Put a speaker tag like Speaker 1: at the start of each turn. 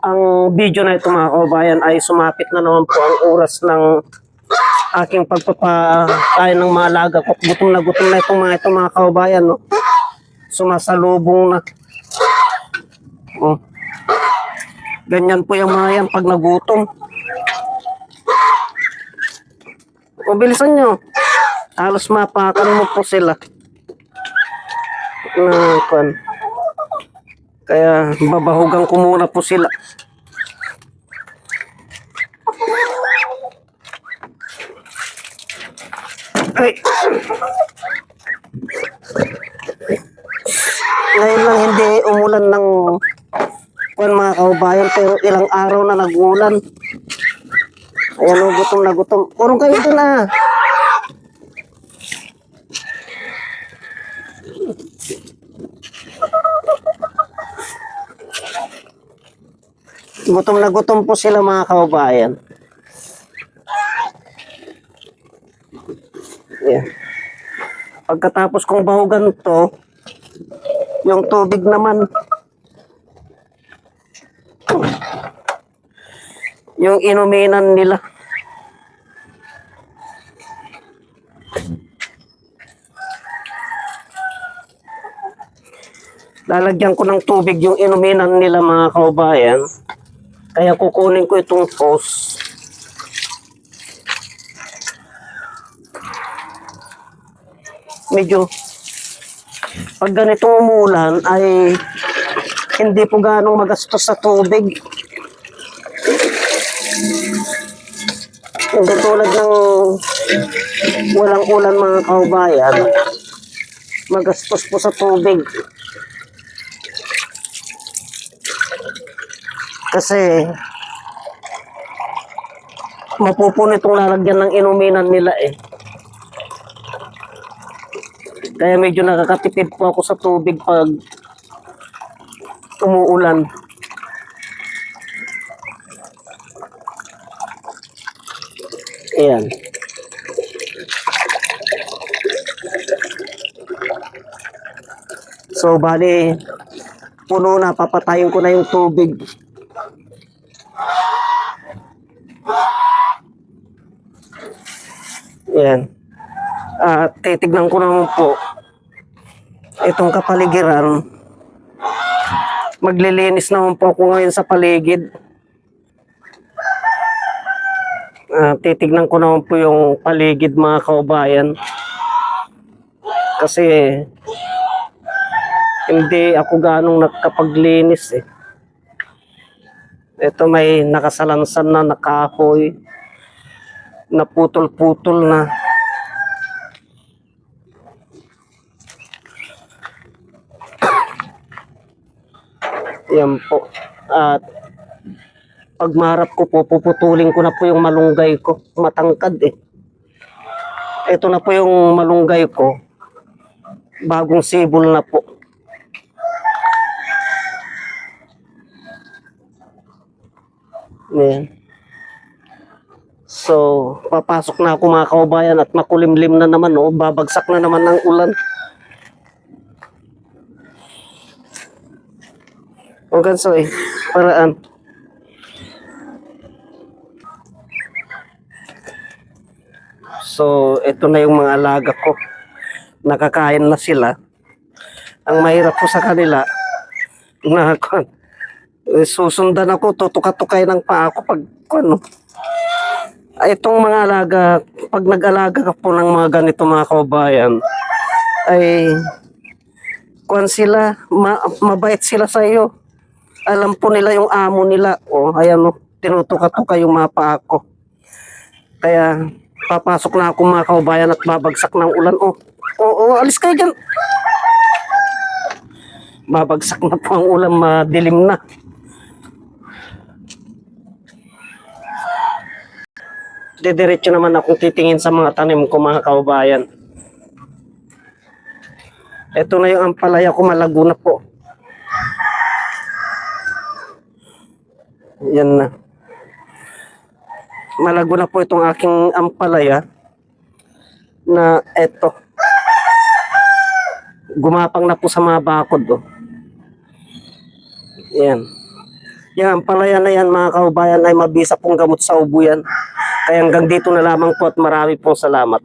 Speaker 1: Ang video na ito mga kababayan ay sumapit na naman po ang oras ng aking pagpapakain ng mga alaga ko. Gutom na itong mga kababayan, no? Sumasalubong na. Oh. Ganyan po yung mga yan pag nagutom. O bilisan nyo. Halos mapakan mo po sila. Kaya babahugan ko muna po sila. Ay. Ngayon lang hindi umulan ng mga kababayan, pero ilang araw na nag-ulan. Ayan o, gutom na gutom. Purong kayo doon ah. Gutom na gutom po sila mga kababayan. Ayan. Pagkatapos kong bahugan to, yung tubig naman, yung inuminan nila. Lalagyan ko ng tubig yung inuminan nila mga kababayan. Kaya kukunin ko itong hose. Medyo pag ganitong umulan ay hindi po ganong magastos sa tubig. Hindi tulad ng walang ulan mga kababayan, magastos po sa tubig. Kasi mapupuno itong lalagyan ng inuminan nila eh. Kaya medyo nakakatipid po ako sa tubig pag umuulan. Ayan. So, bali, puno na, papatayin ko na yung tubig. Ayan. Titignan ko naman po itong kapaligiran. Maglilinis naman po ako ngayon sa paligid. Titignan ko naman po yung paligid mga kababayan. Kasi hindi ako ganong nakapaglinis eh. Ito may nakasalansan na nakahoy. Naputol-putol na. Yan po. At pag maharap ko po, puputulin ko na po yung malunggay ko. Matangkad eh. Ito na po yung malunggay ko. Bagong sibol na po. Yan. So, papasok na ako mga kababayan at makulimlim na naman, oh. Babagsak na naman ng ulan. O ganso eh, paraan. So, ito na yung mga alaga ko. Nakakain na sila. Ang mahirap po sa kanila, na susundan ako, tutuka-tukay ng paa ko pag ano. Itong mga alaga, pag nag-alaga ka po ng mga ganito mga kababayan, ay sila, mabait sila sa iyo. Alam po nila yung amo nila. O, ayan o, tinutuka-tuka yung mga paa ko. Kaya, papasok na ako mga kababayan at babagsak ng ulan. O, alis kayo dyan. Babagsak na po ang ulan, madilim na. Didiretso naman akong titingin sa mga tanim ko mga kababayan. Ito na yung ampalaya ko, malago na po. Yan na. Malago na po itong aking ampalaya na eto. Gumapang na po sa mga bakod. Oh. Yan. Yan, palaya na yan mga kaubayan ay mabisa pong gamot sa ubo yan. Kaya hanggang dito na lamang po at marami pong salamat.